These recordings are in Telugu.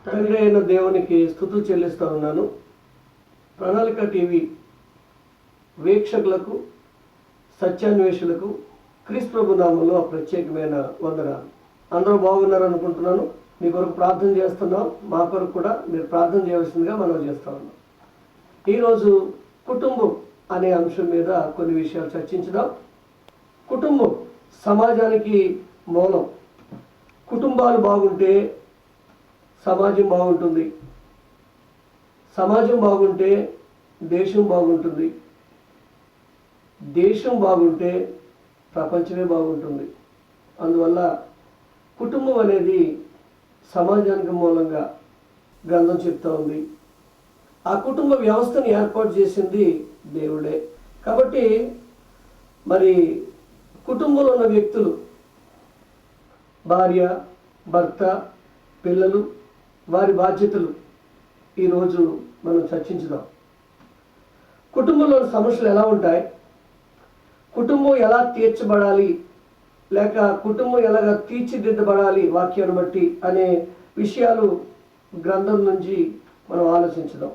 తండ్రి అయిన దేవునికి స్తుతులు చెల్లిస్తూ ఉన్నాను. ప్రణాళిక టీవీ వీక్షకులకు, సత్యాన్వేషులకు క్రీస్తు ప్రభు నామంలో ప్రత్యేకమైన వందనాలు. అందరూ బాగున్నారు అనుకుంటున్నాను. మీ కొరకు ప్రార్థన చేస్తున్నాం. మా కొరకు కూడా మీరు ప్రార్థన చేయవలసిందిగా మనం చేస్తూ ఉన్నాం. ఈరోజు కుటుంబం అనే అంశం మీద కొన్ని విషయాలు చర్చించుదాం. కుటుంబం సమాజానికి మూలం. కుటుంబాలు బాగుంటే సమాజం బాగుంటుంది, సమాజం బాగుంటే దేశం బాగుంటుంది, దేశం బాగుంటే ప్రపంచమే బాగుంటుంది. అందువల్ల కుటుంబం అనేది సమాజానికి మూలంగా గ్రంథం చెప్తా ఉంది. ఆ కుటుంబ వ్యవస్థను ఏర్పాటు చేసింది దేవుడే. కాబట్టి మరి కుటుంబంలో ఉన్న వ్యక్తులు, భార్య, భర్త, పిల్లలు, వారి బాధ్యతలు ఈరోజు మనం చర్చించుదాం. కుటుంబంలోని సమస్యలు ఎలా ఉంటాయి, కుటుంబం ఎలా తీర్చబడాలి, లేక కుటుంబం ఎలాగ తీర్చిదిద్దబడాలి వాక్యాన్ని బట్టి అనే విషయాలు గ్రంథం నుంచి మనం ఆలోచించుదాం.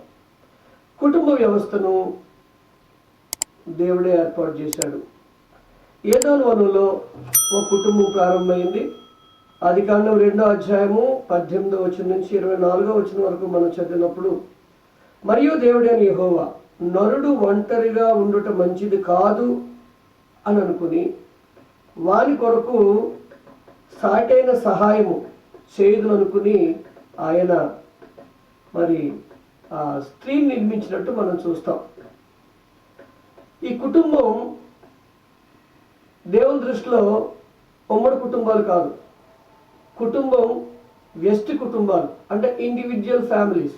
కుటుంబ వ్యవస్థను దేవుడే ఏర్పాటు చేశాడు. ఏదోను వనంలో ఒక కుటుంబం ప్రారంభమైంది. ఆదికాండం 2వ అధ్యాయము 18వ వచనం నుంచి 24వ వచనం వరకు మనం చదివినప్పుడు, మరియు దేవుడైన యెహోవా నరుడు ఒంటరిగా ఉండుట మంచిది కాదు అని అనుకుని వాని కొరకు సాటైన సహాయము చేయదు అనుకుని ఆయన మరి ఆ స్త్రీని నిర్మించినట్టు మనం చూస్తాం. ఈ కుటుంబం దేవుని దృష్టిలో ఉమ్మడి కుటుంబాలు కాదు. కుటుంబం వ్యష్టి కుటుంబాలు, అంటే ఇండివిజువల్ ఫ్యామిలీస్.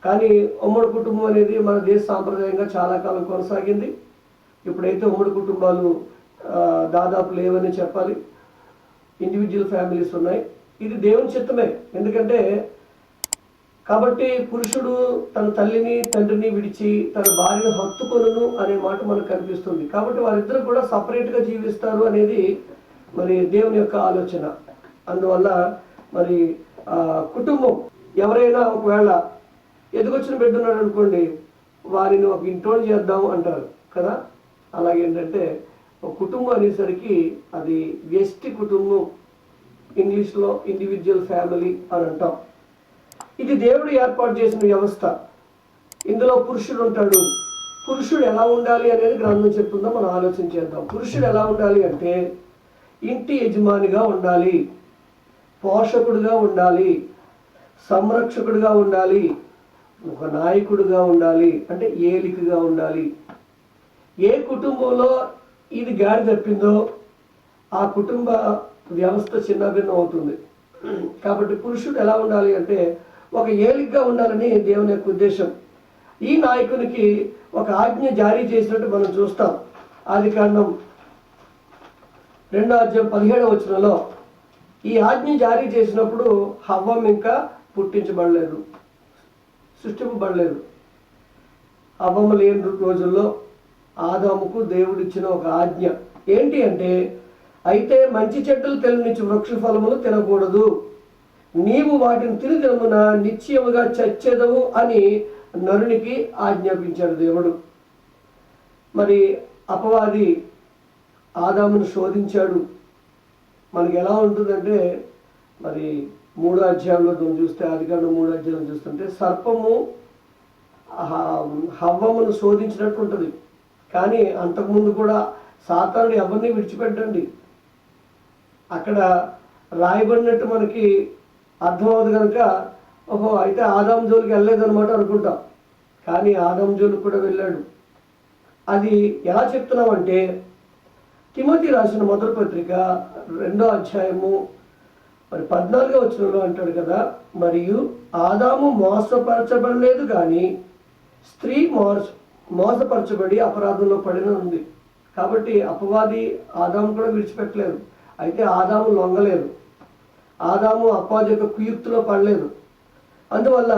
కానీ ఉమ్మడి కుటుంబం అనేది మన దేశ సాంప్రదాయంగా చాలా కాలం కొనసాగింది. ఇప్పుడైతే ఉమ్మడి కుటుంబాలు దాదాపు లేవని చెప్పాలి. ఇండివిజువల్ ఫ్యామిలీస్ ఉన్నాయి. ఇది దేవుని చిత్తమే. ఎందుకంటే కాబట్టి పురుషుడు తన తల్లిని తండ్రిని విడిచి తన భార్యను హత్తుకొనును అనే మాట మనకు కనిపిస్తుంది. కాబట్టి వారిద్దరు కూడా సపరేట్గా జీవిస్తారు అనేది మరి దేవుని యొక్క ఆలోచన. అందువల్ల మరి కుటుంబం ఎవరైనా ఒకవేళ ఎదుగొచ్చిన బిడ్డ ఉన్నాడు అనుకోండి, వారిని ఒక ఇంట్లోనే చేద్దాం అంటారు కదా. అలాగేంటంటే ఒక కుటుంబం అనేసరికి అది వ్యష్టి కుటుంబం, ఇంగ్లీష్లో ఇండివిజువల్ ఫ్యామిలీ అని అంటాం. ఇది దేవుడు ఏర్పాటు చేసిన వ్యవస్థ. ఇందులో పురుషుడు ఉంటాడు. పురుషుడు ఎలా ఉండాలి అనేది గ్రంథం చెప్తుందో మనం ఆలోచన చేద్దాం. పురుషుడు ఎలా ఉండాలి అంటే ఇంటి యజమానిగా ఉండాలి, పోషకుడుగా ఉండాలి, సంరక్షకుడుగా ఉండాలి, ఒక నాయకుడుగా ఉండాలి, అంటే ఏలికగా ఉండాలి. ఏ కుటుంబంలో ఇది గాడి తప్పిందో ఆ కుటుంబ వ్యవస్థ చిన్నభిన్నం అవుతుంది. కాబట్టి పురుషుడు ఎలా ఉండాలి అంటే ఒక ఏలికగా ఉండాలని దేవుని యొక్క ఉద్దేశం. ఈ నాయకునికి ఒక ఆజ్ఞ జారీ చేసినట్టు మనం చూస్తాం. ఆదికాండం 2వ అధ్యాయం 17వ వచనంలో ఈ ఆజ్ఞ జారీ చేసినప్పుడు హవ్వం ఇంకా పుట్టించబడలేదు, సృష్టింపబడలేదు. హవ్వము లేని రోజుల్లో ఆదాముకు దేవుడిచ్చిన ఒక ఆజ్ఞ ఏంటి అంటే, అయితే మంచి చెడ్డలు తెలియనిచ్చు వృక్ష ఫలములు తినకూడదు, నీవు వాటిని తిని తినమున నిశ్చయముగా చచ్చెదవు అని నరునికి ఆజ్ఞాపించాడు దేవుడు. మరి అపవాది ఆదామును శోధించాడు. మనకి ఎలా ఉంటుందంటే మరి 3వ అధ్యాయంలో చూస్తే, ఆదికాండం 3వ అధ్యాయంలో చూస్తుంటే సర్పము హవ్వమును శోధించినట్టు ఉంటుంది. కానీ అంతకుముందు కూడా సాతానుడు ఎవరిని విడిచిపెట్టండి. అక్కడ రాయబడినట్టు మనకి అర్థమవుతుంది కనుక ఓహో అయితే ఆదాము జోలికి వెళ్ళలేదన్నమాట అనుకుంటాం. కానీ ఆదాము జోలికి కూడా వెళ్ళాడు. అది ఎలా చెప్తున్నామంటే తిమోతి రాసిన మొదటి పత్రిక 2వ అధ్యాయము మరి 14వ వచనంలో అంటాడు కదా, మరియు ఆదాము మోసపరచబడలేదు కానీ స్త్రీ మోసపరచబడి అపరాధంలో పడిన ఉంది. కాబట్టి అపవాది ఆదాము కూడా విడిచిపెట్టలేదు. అయితే ఆదాము లొంగలేదు. ఆదాము అపవాది యొక్క కుయుక్తిలో పడలేదు. అందువల్ల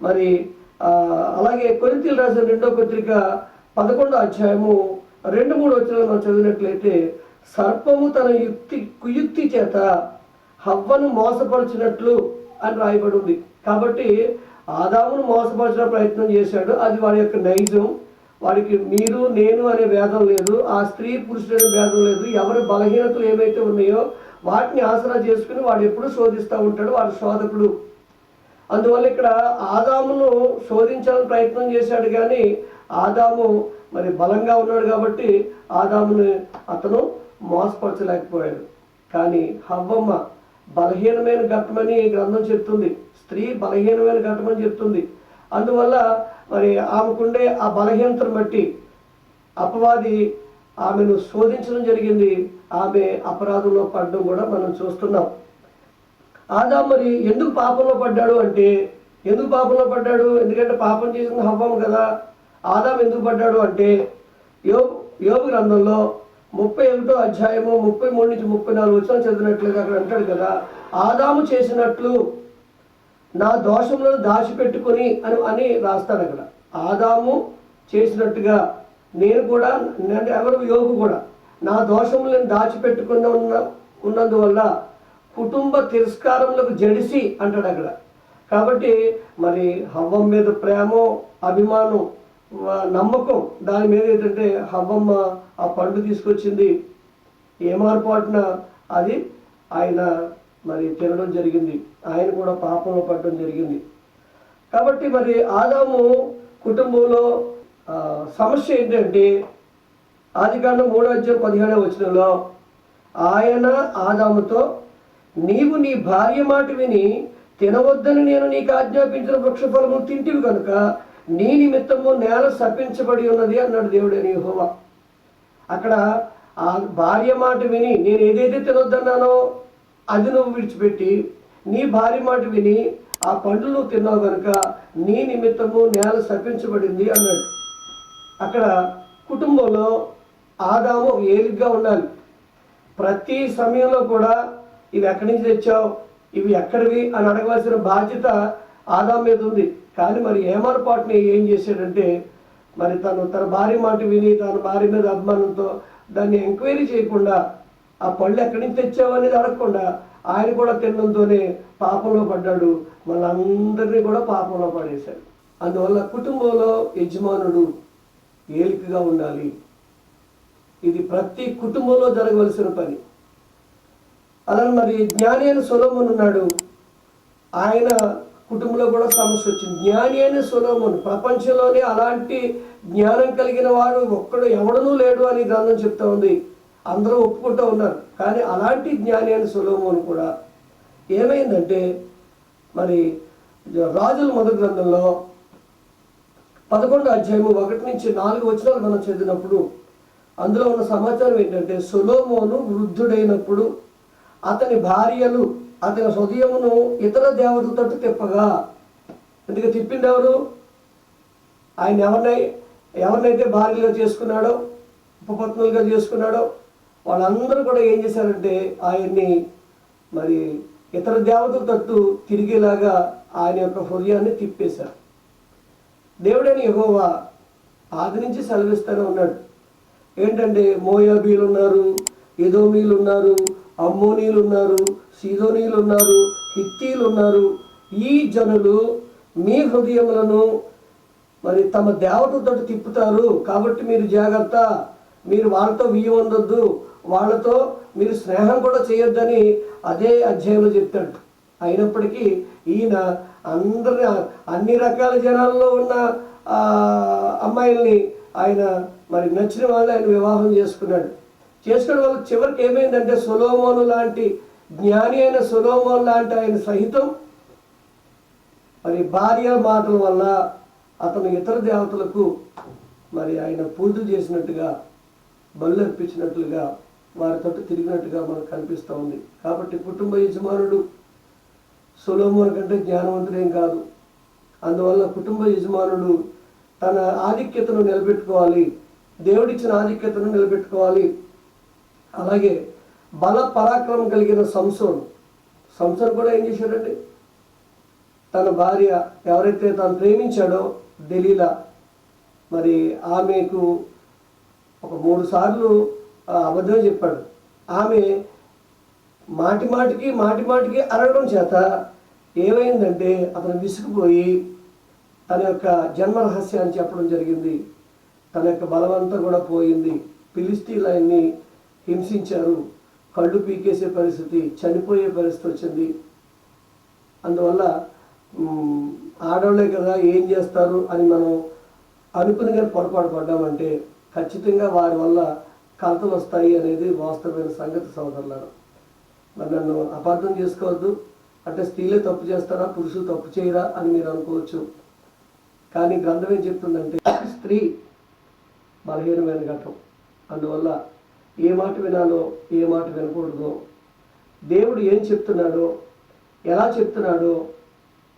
మరి అలాగే కొరింథీయులకు రాసిన 2వ పత్రిక 11వ అధ్యాయము 2-3 వచనాలు మనం చదివినట్లయితే, సర్పము తన కుయుక్తి చేత హవ్వను మోసపరిచినట్లు అని రాయబడి ఉంది. కాబట్టి ఆదామును మోసపరిచిన ప్రయత్నం చేశాడు. అది వాడి యొక్క నైజం. వాడికి మీరు నేను అనే భేదం లేదు, ఆ స్త్రీ పురుషుడు అనే భేదం లేదు. ఎవరి బలహీనతలు ఏవైతే ఉన్నాయో వాటిని ఆసరా చేసుకుని వాడు ఎప్పుడు శోధిస్తూ ఉంటాడు, వాడు శోధకుడు. అందువల్ల ఇక్కడ ఆదామును శోధించాలని ప్రయత్నం చేశాడు, కానీ ఆదాము మరి బలంగా ఉన్నాడు కాబట్టి ఆదాముని అతను మోసపరచలేకపోయాడు. కానీ హవ్వమ్మ బలహీనమైన ఘట్టమని గ్రంథం చెప్తుంది. స్త్రీ బలహీనమైన ఘట్టమని చెప్తుంది. అందువల్ల మరి ఆమెకుండే ఆ బలహీనతను బట్టి అపవాది ఆమెను శోధించడం జరిగింది. ఆమె అపరాధంలో పడడం కూడా మనం చూస్తున్నాం. ఆదాము మరి ఎందుకు పాపంలో పడ్డాడు అంటే, ఎందుకు పాపంలో పడ్డాడు? ఎందుకంటే పాపం చేసింది హవ్వమ్మ కదా. ఆదాము ఎందుకు పడ్డాడు అంటే, యోబు గ్రంథంలో 31వ అధ్యాయము 33-34 వచనాలు చదివినట్లుగా అక్కడ అంటాడు కదా, ఆదాము చేసినట్లు నా దోషములను దాచిపెట్టుకొని అని రాస్తాడు అక్కడ. ఆదాము చేసినట్టుగా నేను కూడా, ఎవరు యోబు కూడా నా దోషములను దాచిపెట్టుకుని ఉన్నందువల్ల కుటుంబ తిరస్కారములకు జడిసి అంటాడు అక్కడ. కాబట్టి మరి హవ్వమ్మ మీద ప్రేమ, అభిమానం, నమ్మకం దాని మీద ఏంటంటే హవ్వమ్మ ఆ పండు తీసుకొచ్చింది. ఏమార్పాటున అది ఆయన మరి తినడం జరిగింది. ఆయన కూడా పాపంలో పడడం జరిగింది. కాబట్టి మరి ఆదాము కుటుంబంలో సమస్య ఏంటంటే, ఆదికాండం 3వ అధ్యాయం 17వ వచనంలో ఆయన ఆదాముతో, నీవు నీ భార్య మాట విని తినవద్దని నేను నీకు ఆజ్ఞాపించిన వృక్షఫలము తింటివి కనుక నీ నిమిత్తము నేల శపించబడి ఉన్నది అన్నాడు దేవుడైన యెహోవా. అక్కడ ఆ భార్య మాట విని నేను ఏదైతే తినొద్దన్నానో అది నువ్వు విడిచిపెట్టి నీ భార్య మాట విని ఆ పండ్లు నువ్వు తిన్నావు కనుక నీ నిమిత్తము నేల శపించబడింది అన్నాడు. అక్కడ కుటుంబంలో ఆదాము ఏలిగ్గా ఉండాలి. ప్రతి సమయంలో కూడా ఇవి ఎక్కడి నుంచి తెచ్చావు, ఇవి ఎక్కడివి అని అడగవలసిన బాధ్యత ఆదాము మీద ఉంది. కానీ మరి ఏమార్పాటుని ఏం చేశాడంటే, మరి తన భార్య మాట విని తన భార్య మీద అభిమానంతో దాన్ని ఎంక్వైరీ చేయకుండా, ఆ పళ్ళు ఎక్కడి నుంచి తెచ్చావు అనేది అడగకుండా ఆయన కూడా తినడంతోనే పాపంలో పడ్డాడు. వాళ్ళందరినీ కూడా పాపంలో పడేశాడు. అందువల్ల కుటుంబంలో యజమానుడు ఏలికగా ఉండాలి. ఇది ప్రతి కుటుంబంలో జరగవలసిన పని. అలాగే మరి జ్ఞాని అయిన సొలొమోను ఉన్నాడు. ఆయన కుటుంబంలో కూడా సమస్య వచ్చింది. జ్ఞాని అయిన సొలొమోను, ప్రపంచంలోనే అలాంటి జ్ఞానం కలిగిన వాడు ఒక్కడు ఎవడనూ లేడు అని గ్రంథం చెప్తా ఉంది. అందరూ ఒప్పుకుంటూ ఉన్నారు. కానీ అలాంటి జ్ఞాని అయిన సొలొమోను కూడా ఏమైందంటే, మరి రాజుల మొదటి గ్రంథంలో 11వ అధ్యాయము 1-4 వచనాలు మనం చదివినప్పుడు అందులో ఉన్న సమాచారం ఏంటంటే, సొలొమోను వృద్ధుడైనప్పుడు అతని భార్యలు అతని హృదయమును ఇతర దేవతలతో తిప్పగా. ఎందుకు తిప్పింది ఎవరు? ఆయన ఎవరినైతే భార్యలుగా చేసుకున్నాడో, ఉపపత్నులుగా చేసుకున్నాడో వాళ్ళందరూ కూడా ఏం చేశారంటే ఆయన్ని మరి ఇతర దేవతల తట్టు తిరిగేలాగా ఆయన యొక్క హృదయాన్ని తిప్పేశారు. దేవుడైన యెహోవా ఆది నుంచి సెలవిస్తూనే ఉన్నాడు. ఏంటంటే మోయాబీలు ఉన్నారు, ఎదోమీలు ఉన్నారు, అమ్మోనీలు ఉన్నారు, సీదోనీలు ఉన్నారు, హిత్తీలు ఉన్నారు. ఈ జనులు మీ హృదయములను మరి తమ దేవతలతో తిప్పుతారు. కాబట్టి మీరు జాగ్రత్త, మీరు వాళ్ళతో వియ్యవద్దు, వాళ్ళతో మీరు స్నేహం కూడా చేయొద్దని అదే అధ్యాయంలో చెప్తాడు. అయినప్పటికీ ఈయన అన్ని రకాల జనాల్లో ఉన్న అమ్మాయిల్ని ఆయన మరి నచ్చిన వాళ్ళు ఆయన వివాహం చేసుకున్నాడు. చేసుకోవడం వల్ల చివరికి ఏమైందంటే, సొలొమోను లాంటి జ్ఞాని అయిన సొలొమోను లాంటి ఆయన సహితం మరి భార్య మాటల వల్ల అతను ఇతర దేవతలకు మరి ఆయన పూజలు చేసినట్టుగా, బలు అర్పించినట్లుగా, వారితో తిరిగినట్టుగా మనకు కనిపిస్తూ ఉంది. కాబట్టి కుటుంబ యజమానుడు సొలొమోను కంటే జ్ఞానవంతుడేం కాదు. అందువల్ల కుటుంబ యజమానుడు తన ఆధిక్యతను నిలబెట్టుకోవాలి, దేవుడిచ్చిన ఆధిక్యతను నిలబెట్టుకోవాలి. అలాగే బల పరాక్రమం కలిగిన సంసోన్ కూడా ఏం చేశాడండి, తన భార్య ఎవరైతే తాను ప్రేమించాడో దెలీలా, మరి ఆమెకు ఒక 3 సార్లు అబద్ధం చెప్పాడు. ఆమె మాటి మాటికి అడగడం చేత ఏమైందంటే అతను విసిగిపోయి తన యొక్క జన్మ రహస్యాన్ని చెప్పడం జరిగింది. తన యొక్క బలమంతా కూడా పోయింది. ఫిలిష్తీయులు ఆయన్ని హింసించారు, కళ్ళు పీకేసే పరిస్థితి, చనిపోయే పరిస్థితి వచ్చింది. అందువల్ల ఆడవాళ్ళే కదా ఏం చేస్తారు అని మనం అనుకుని కానీ పొరపాటు పడ్డామంటే ఖచ్చితంగా వారి వల్ల కలతలు వస్తాయి అనేది వాస్తవమైన సంగతి సోదరులారా. మరి నన్ను అపార్థం చేసుకోవద్దు. అంటే స్త్రీలే తప్పు చేస్తారా, పురుషులు తప్పు చేయరా అని మీరు అనుకోవచ్చు. కానీ గ్రంథం ఏం చెప్తుందంటే స్త్రీ బలహీనమైన ఘట్టం. అందువల్ల ఏ మాట వినాలో ఏ మాట వినకూడదో, దేవుడు ఏం చెప్తున్నాడో ఎలా చెప్తున్నాడో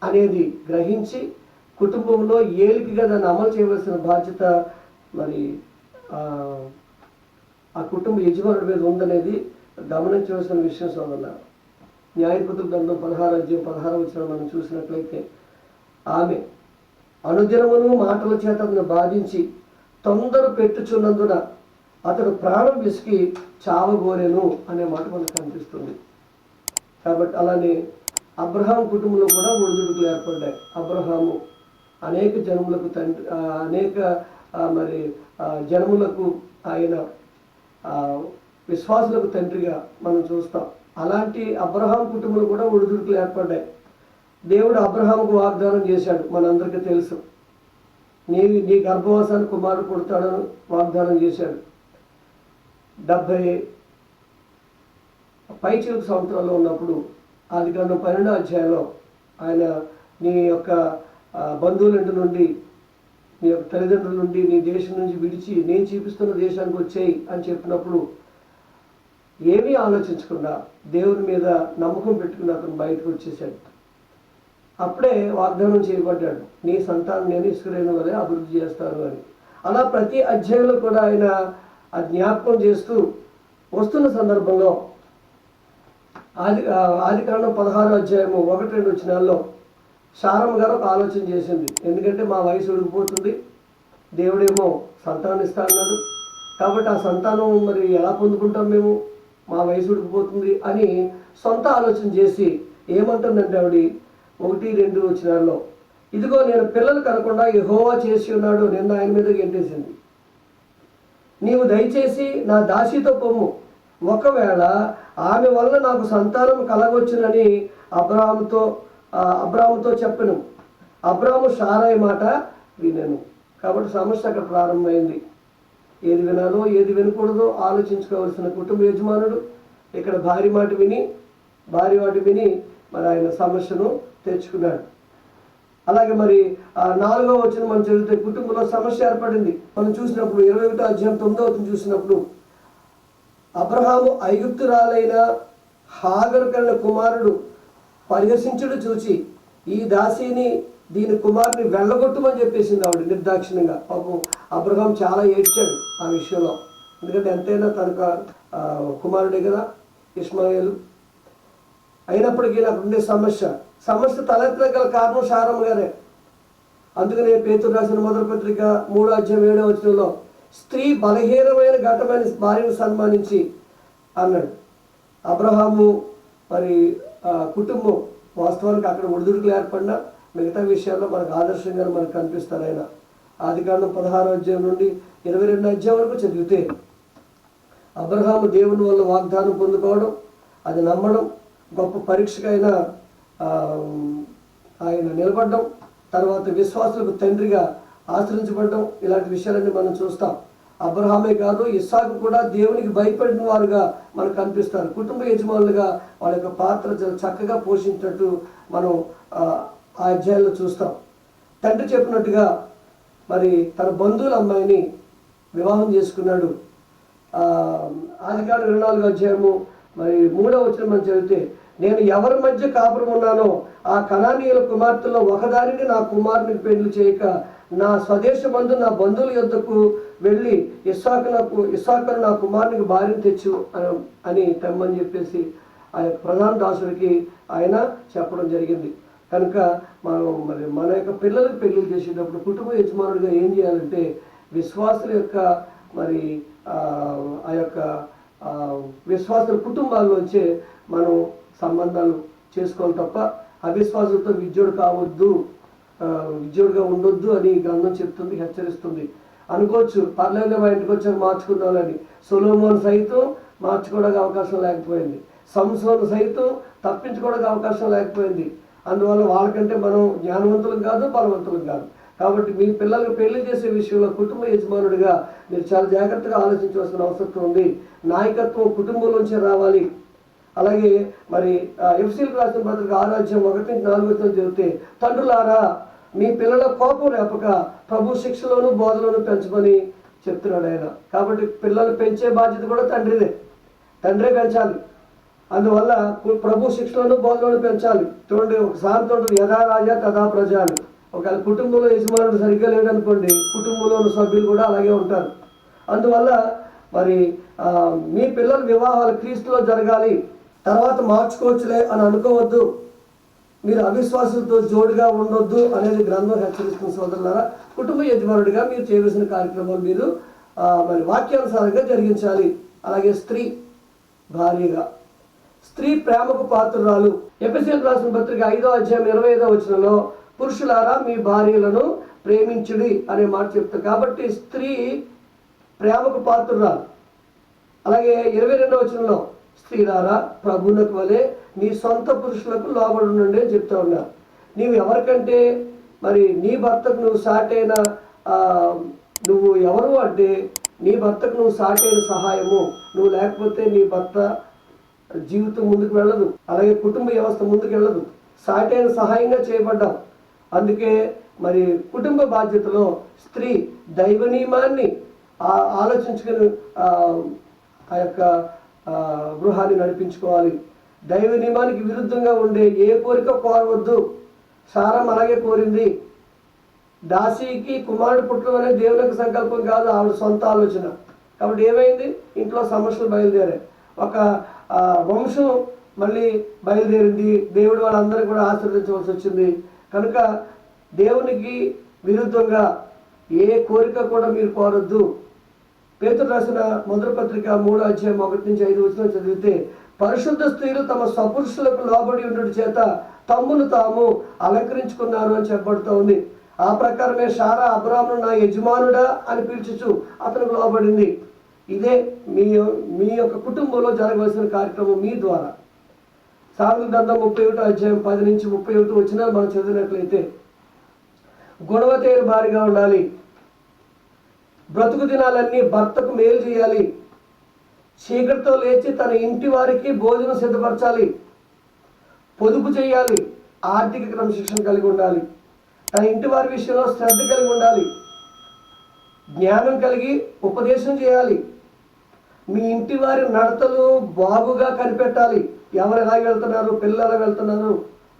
అనేది గ్రహించి కుటుంబంలో ఏలికగా దాన్ని అమలు చేయవలసిన బాధ్యత మరి ఆ కుటుంబ యజమానుడి మీద ఉందనేది గమనించవలసిన విషయం సోదరులారా. న్యాయపతుల గ్రంథం 16:16 మనం చూసినట్లయితే ఆమె అనుదినమును మాటల చేత అతను బాధించి తొందర పెట్టుచున్నందున అతడు ప్రాణం విసికి చావగోరెను అనే మాట మనకు కనిపిస్తుంది. కాబట్టి అలానే అబ్రహాం కుటుంబంలో కూడా ఒడిదుడుకులు ఏర్పడ్డాయి. అబ్రహాము అనేక జనములకు తండ్రి, అనేక మరి జనములకు ఆయన విశ్వాసులకు తండ్రిగా మనం చూస్తాం. అలాంటి అబ్రహాం కుటుంబంలో కూడా ఒడిదుడుకులు ఏర్పడ్డాయి. దేవుడు అబ్రహాముకు వాగ్దానం చేశాడు, మనందరికీ తెలుసు. నీ గర్భవాసానికి కుమారుడు పుడతాడని వాగ్దానం చేశాడు. 70 పైచిలుకు సంవత్సరాల్లో ఉన్నప్పుడు ఆదికాండం 12వ అధ్యాయంలో ఆయన నీ యొక్క బంధువుల నుండి, నీ యొక్క తల్లిదండ్రుల నుండి, నీ దేశం నుంచి విడిచి నేను చూపిస్తున్న దేశానికి వచ్చేయి అని చెప్పినప్పుడు ఏమీ ఆలోచించకుండా దేవుని మీద నమ్మకం పెట్టుకుని అతను బయటకు వచ్చేసాడు. అప్పుడే వాగ్దానం చేయబడ్డాడు, నీ సంతానం నేను ఇస్రాయేలు వలె అభివృద్ధి చేస్తాను అని. అలా ప్రతి అధ్యాయంలో కూడా ఆయన ఆ జ్ఞాపకం చేస్తూ వస్తున్న సందర్భంలో ఆదికాండం 16వ అధ్యాయము 1-2 వచనాల్లో శారమ్మ గారు ఒక ఆలోచన చేసింది. ఎందుకంటే మా వయసు ఉడికిపోతుంది, దేవుడేమో సంతానం ఇస్తా అన్నాడు, కాబట్టి ఆ సంతానం మరి ఎలా పొందుకుంటాం మేము, మా వయసు ఉడికిపోతుంది అని సొంత ఆలోచన చేసి ఏమంటుందంటే ఆవిడ 1-2 వచనాల్లో, ఇదిగో నేను పిల్లలు కనకుండా యెహోవా చేసి ఉన్నాడు, నిన్న ఆయన మీద గెంటేసింది. నీవు దయచేసి నా దాసితో పొమ్ము, ఒకవేళ ఆమె వల్ల నాకు సంతానం కలగవచ్చునని అబ్రాహాముతో చెప్పను. అబ్రాహాము శారయి మాట వినను. కాబట్టి సమస్య అక్కడ ప్రారంభమైంది. ఏది వినాలో ఏది వినకూడదో ఆలోచించుకోవాల్సిన కుటుంబ యజమానుడు ఇక్కడ భార్య మాట విని మరి ఆయన సమస్యను తెచ్చుకున్నాడు. అలాగే మరి 4వ వచనం మనం చదివితే కుటుంబంలో సమస్య ఏర్పడింది. మనం చూసినప్పుడు 21వ అధ్యాయం 9వ వచనం చూసినప్పుడు అబ్రహాము ఐగుప్తురాలైన హాగరు కన్న కుమారుడు పరిహసించుడు చూచి ఈ దాసిని దీని కుమారుని వెళ్ళగొట్టుమని చెప్పేసింది ఆవిడ నిర్దాక్షిణ్యంగా. పాపం అబ్రహాం చాలా ఏడ్చాడు ఆ విషయంలో. ఎందుకంటే ఎంతైనా తనకు కుమారుడే కదా ఇష్మాయేలు. అయినప్పటికీ నాకు ఉండే సమస్య తలెత్తన గల కారణం శారమ్మ గారే. అందుకనే పేతురు రాసిన మొదటి పత్రిక 3వ అధ్యాయం 7వ వచనంలో స్త్రీ బలహీనమైన ఘటమైన భార్యను సన్మానించి అన్నాడు. అబ్రహాము మరి కుటుంబం వాస్తవానికి అక్కడ ఒడిదుడుకులు ఏర్పడినా మిగతా విషయాల్లో మనకు ఆదర్శంగా మనకు కనిపిస్తారు. ఆయన ఆదికాండం 16వ అధ్యాయం నుండి 22వ అధ్యాయం వరకు చదివితే అబ్రహాము దేవుని వల్ల వాగ్దానం పొందుకోవడం, అది నమ్మడం, గొప్ప పరీక్షకైనా ఆయన నిలబడడం, తర్వాత విశ్వాసులకు తండ్రిగా ఆశ్రయించబడడం, ఇలాంటి విషయాలన్నీ మనం చూస్తాం. అబ్రహామే కాదు ఇస్సాకు కూడా దేవునికి భయపడిన వారుగా మనకు కనిపిస్తారు. కుటుంబ యజమానులుగా వాళ్ళ యొక్క పాత్ర చక్కగా పోషించినట్టు మనం ఆ అధ్యాయంలో చూస్తాం. తండ్రి చెప్పినట్టుగా మరి తన బంధువుల అమ్మాయిని వివాహం చేసుకున్నాడు. ఆదికాండం 24వ అధ్యాయము మరి 3వ వచనం మనం చదివితే నేను ఎవరి మధ్య కాపురం ఉన్నానో ఆ కనానీయుల కుమార్తెలో ఒకదానిని నా కుమారునికి పెళ్లి చేయక నా స్వదేశమందు నా బంధువుల యొద్దకు వెళ్ళి ఇస్సాకును నా కుమారునికి భార్యను తెచ్చు అని తెమ్మని చెప్పేసి ఆ యొక్క ప్రధాన దాసుడికి ఆయన చెప్పడం జరిగింది. కనుక మన యొక్క పిల్లలకు పెళ్లి చేసేటప్పుడు కుటుంబ యజమానుడిగా ఏం చేయాలంటే విశ్వాసుల యొక్క మరి ఆ యొక్క విశ్వాసుల కుటుంబాల్లోంచే మనం సంబంధాలు చేసుకోవాలి తప్ప అవిశ్వాసులతో విద్యుడుగా ఉండొద్దు అని గ్రంథం చెప్తుంది, హెచ్చరిస్తుంది. అనుకోవచ్చు పర్లేదు మా ఇంటికి వచ్చాక మార్చుకుందామని. సొలొమోను సైతం మార్చుకోవడానికి అవకాశం లేకపోయింది, సంసోను సైతం తప్పించుకోవడానికి అవకాశం లేకపోయింది. అందువల్ల వాళ్ళకంటే మనం జ్ఞానవంతులం కాదు, బలవంతులం కాదు. కాబట్టి మీ పిల్లలకు పెళ్లి చేసే విషయంలో కుటుంబ యజమానుడిగా మీరు చాలా జాగ్రత్తగా ఆలోచించవలసిన అవసరం ఉంది. నాయకత్వం కుటుంబంలోంచే రావాలి. అలాగే మరి ఎఫ్సీలకు రాసిన పత్రిక 6:1-4 చెబితే, తండ్రులారా మీ పిల్లల కోపం రేపక ప్రభు శిక్షలోను బోధలోను పెంచమని చెప్తున్నాడు ఆయన. కాబట్టి పిల్లలు పెంచే బాధ్యత కూడా తండ్రే పెంచాలి. అందువల్ల ప్రభు శిక్షలోను బోధలోను పెంచాలి. చూడండి, ఒక సామెత ఉంటుంది, యథా రాజా తథా ప్రజ అని. ఒకవేళ కుటుంబంలో యజమానుడు సరిగ్గా లేడనుకోండి, కుటుంబంలో ఉన్న సభ్యులు కూడా అలాగే ఉంటారు. అందువల్ల మరి మీ పిల్లల వివాహాలు క్రీస్తులో జరగాలి, తర్వాత మార్చుకోవచ్చులే అని అనుకోవద్దు. మీరు అవిశ్వాసంతో జోడుగా ఉండొద్దు అనేది గ్రంథం హెచ్చరిస్తున్న సోదరులారా. కుటుంబ యజమానుడిగా మీరు చేయవలసిన కార్యక్రమాలు మీరు మరి వాక్యానుసారంగా జరిగించాలి. అలాగే స్త్రీ భార్యగా, స్త్రీ ప్రేమకు పాత్రురాలు. ఎఫెసీయులకు రాసిన పత్రిక 5:25 పురుషులారా మీ భార్యలను ప్రేమించుడి అనే మాట చెప్తారు. కాబట్టి స్త్రీ ప్రేమకు పాత్రురాలు. అలాగే 22 స్త్రీలారా ప్రభువునకు వలె నీ సొంత పురుషులకు లోబడి ఉండండి అని చెప్తా ఉన్నారు. నీవు ఎవరికంటే మరి నీ భర్తకు నువ్వు సాటైన నువ్వు ఎవరు అంటే నీ భర్తకు నువ్వు సాటైన సహాయము. నువ్వు లేకపోతే నీ భర్త జీవితం ముందుకు వెళ్ళదు, అలాగే కుటుంబ వ్యవస్థ ముందుకు వెళ్ళదు. సాటైన సహాయంగా చేయబడ్డాం. అందుకే మరి కుటుంబ బాధ్యతలో స్త్రీ దైవ నియమాన్ని ఆలోచించుకుని ఆ యొక్క గృహాన్ని నడిపించుకోవాలి. దైవ నియమానికి విరుద్ధంగా ఉండే ఏ కోరిక కోరవద్దు. సారం అలాగే కోరింది. దాసీకి కుమారుడు పుట్టడం అనేది దేవునికి సంకల్పం కాదు, ఆవిడ సొంత ఆలోచన. కాబట్టి ఏమైంది, ఇంట్లో సమస్యలు బయలుదేరాయి. ఒక వంశం మళ్ళీ బయలుదేరింది. దేవుడు వాళ్ళందరినీ కూడా ఆశీర్వదించవలసి వచ్చింది. కనుక దేవునికి విరుద్ధంగా ఏ కోరిక కూడా మీరు కోరొద్దు. పేతురు రాసిన మొదటి పత్రిక 3:1-5 చదివితే, పరిశుద్ధ స్త్రీలు తమ స్వపురుషులకు లోబడి ఉండడం చేత తమ్మును తాము అలంకరించుకున్నారు అని చెప్పబడుతూ ఉంది. ఆ ప్రకారమే శారా అబ్రాహామును నా యజమానుడా అని పిలుచుచు అతనికి లోబడింది. ఇదే మీ యొక్క కుటుంబంలో జరగవలసిన కార్యక్రమం మీ ద్వారా. సామెతల గ్రంథం 31:10-31 మనం చదివినట్లయితే, గుణవతైన భార్యగా ఉండాలి, బ్రతుకు దినాలన్నీ భర్తకు మేలు చేయాలి, చీకటితో లేచి తన ఇంటి వారికి భోజనం సిద్ధపరచాలి, పొదుపు చేయాలి, ఆర్థిక క్రమశిక్షణ కలిగి ఉండాలి, తన ఇంటి వారి విషయంలో శ్రద్ధ కలిగి ఉండాలి, జ్ఞానం కలిగి ఉపదేశం చేయాలి, మీ ఇంటి వారి నడతలు బాగుగా కనిపెట్టాలి. ఎవరు ఎలా వెళ్తున్నారు, పిల్లలు ఎలా వెళ్తున్నారు,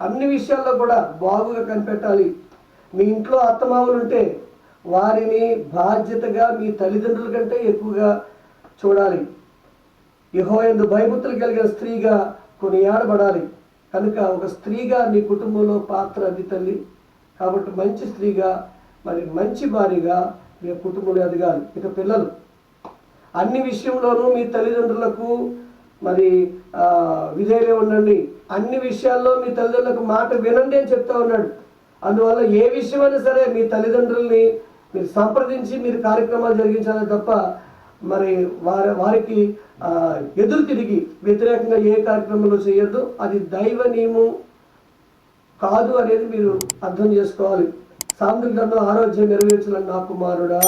అన్ని విషయాల్లో కూడా బాగుగా కనిపెట్టాలి. మీ ఇంట్లో అత్తమామలు ఉంటే వారిని బాధ్యతగా మీ తల్లిదండ్రుల కంటే ఎక్కువగా చూడాలి. యెహోవాయందు భయభక్తులు కలిగిన స్త్రీగా కొనియాడబడాలి. కనుక ఒక స్త్రీగా నీ కుటుంబంలో పాత్ర అది తల్లి. కాబట్టి మంచి స్త్రీగా, మరి మంచి భార్యగా మీ కుటుంబంలో ఎదగాలి. ఇక పిల్లలు అన్ని విషయంలోనూ మీ తల్లిదండ్రులకు మరి విధేయులే ఉండండి. అన్ని విషయాల్లో మీ తల్లిదండ్రులకు మాట వినండి అని చెప్తా ఉన్నాడు. అందువల్ల ఏ విషయమైనా సరే మీ తల్లిదండ్రుల్ని మీరు సంప్రదించి మీరు కార్యక్రమాలు జరిగించాలి తప్ప మరి వారికి ఎదురు తిరిగి వ్యతిరేకంగా ఏ కార్యక్రమంలో చేయొద్దు. అది దైవ నియమం కాదు అనేది మీరు అర్థం చేసుకోవాలి. సామెతల గ్రంథం 6:20 నా కుమారుడా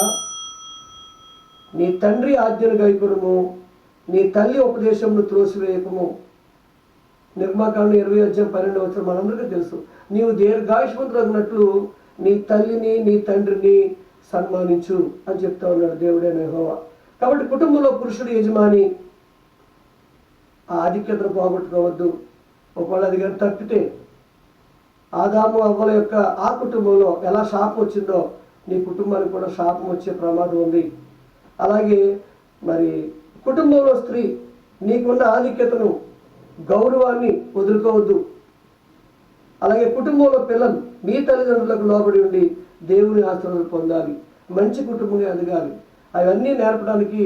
నీ తండ్రి ఆజ్ఞను గైకొనుము, నీ తల్లి ఉపదేశమును త్రోసివేయకము. నిర్మాకాండం 20:12 మనందరికీ తెలుసు. నీవు దీర్ఘాయుష్మంతులగినట్లు నీ తల్లిని నీ తండ్రిని సన్మానించు అని చెప్తా ఉన్నాడు దేవుడైన యెహోవా. కాబట్టి కుటుంబంలో పురుషుడు యజమాని, ఆ ఆధిక్యతను పోగొట్టుకోవద్దు. ఒకవేళ అది కానీ తప్పితే ఆదాము అవ్వల యొక్క ఆ కుటుంబంలో ఎలా శాపం వచ్చిందో నీ కుటుంబానికి కూడా శాపం వచ్చే ప్రమాదం ఉంది. అలాగే మరి కుటుంబంలో స్త్రీ నీకున్న ఆధిక్యతను, గౌరవాన్ని వదులుకోవద్దు. అలాగే కుటుంబంలో పిల్లలు మీ తల్లిదండ్రులకు లోబడి ఉండి దేవుని ఆశీర్వాదాలు పొందాలి, మంచి కుటుంబంగా ఎదగాలి. అవన్నీ నేర్పడానికి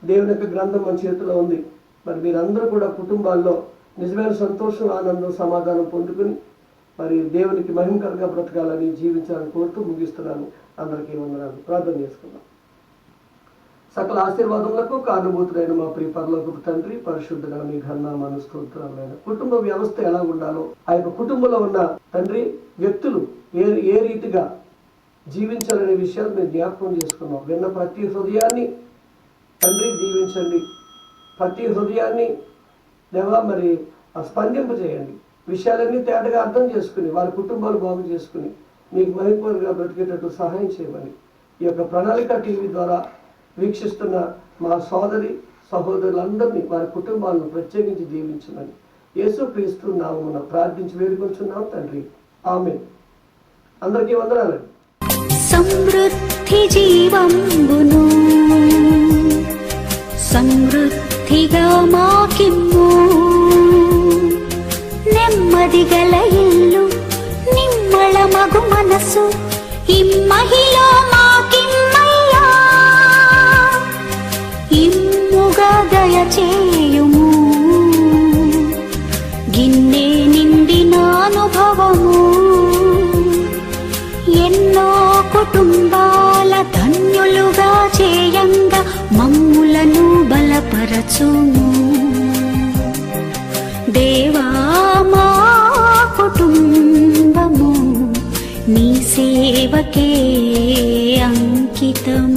దేవుని యొక్క గ్రంథం మన చేతిలో ఉంది. మరి మీరందరూ కూడా కుటుంబాల్లో నిజమైన సంతోషం, ఆనందం, సమాధానం పొందుకుని మరి దేవునికి మహిమకరంగా బ్రతకాలని, జీవించాలని కోరుతూ ముగిస్తున్నాను. అందరికీ వందనాలు. ప్రార్థన చేసుకుందాం. సకల ఆశీర్వాదములకు కారణభూతుడైన మా ప్రియ పరలోకపు తండ్రి, పరిశుద్ధుడా నీ ఘననామాను స్తోత్రాలైన కుటుంబ వ్యవస్థ ఎలా ఉండాలో, ఆ యొక్క కుటుంబంలో ఉన్న తండ్రి వ్యక్తులు ఏ రీతిగా జీవించాలనే విషయాలు మేము జ్ఞాపకం చేసుకున్నాం. విన్న ప్రతి హృదయాన్ని తండ్రి దీవించండి, ప్రతి హృదయాన్ని దేవా మరి స్పందింపజేయండి. విషయాలన్నీ తేటగా అర్థం చేసుకుని వారి కుటుంబాలు బాగు చేసుకుని మీకు మహిమగా బ్రతికేటట్టు సహాయం చేయమని ఈ యొక్క ప్రణాళిక టీవీ ద్వారా వీక్షిస్తున్న మా సోదరి సహోదరులందరినీ, వారి కుటుంబాలను ప్రత్యేకించి దీవించమని యేసుక్రీస్తు నామమున ప్రార్థించి వేడుకొంచున్నాం తండ్రి. ఆమేన్. అందరికీ వందనాలండి. సమృద్ధి జీవంబును సమృద్ధిగా మాకిమ్ము, నెమ్మది గల ఇల్లు, నిమ్మళ మగు మనసు, ఇమ్మహిలో మాకిమ్మయ్యా, ఇమ్ముగా దయచేయుము, గిన్నె నిండిన అనుభవము, ఎన్నో కుటుంబాల ధన్యులుగా చేయంగా మమ్ములను బలపరచుము. దేవా మా కుటుంబము నీ సేవకే అంకితం.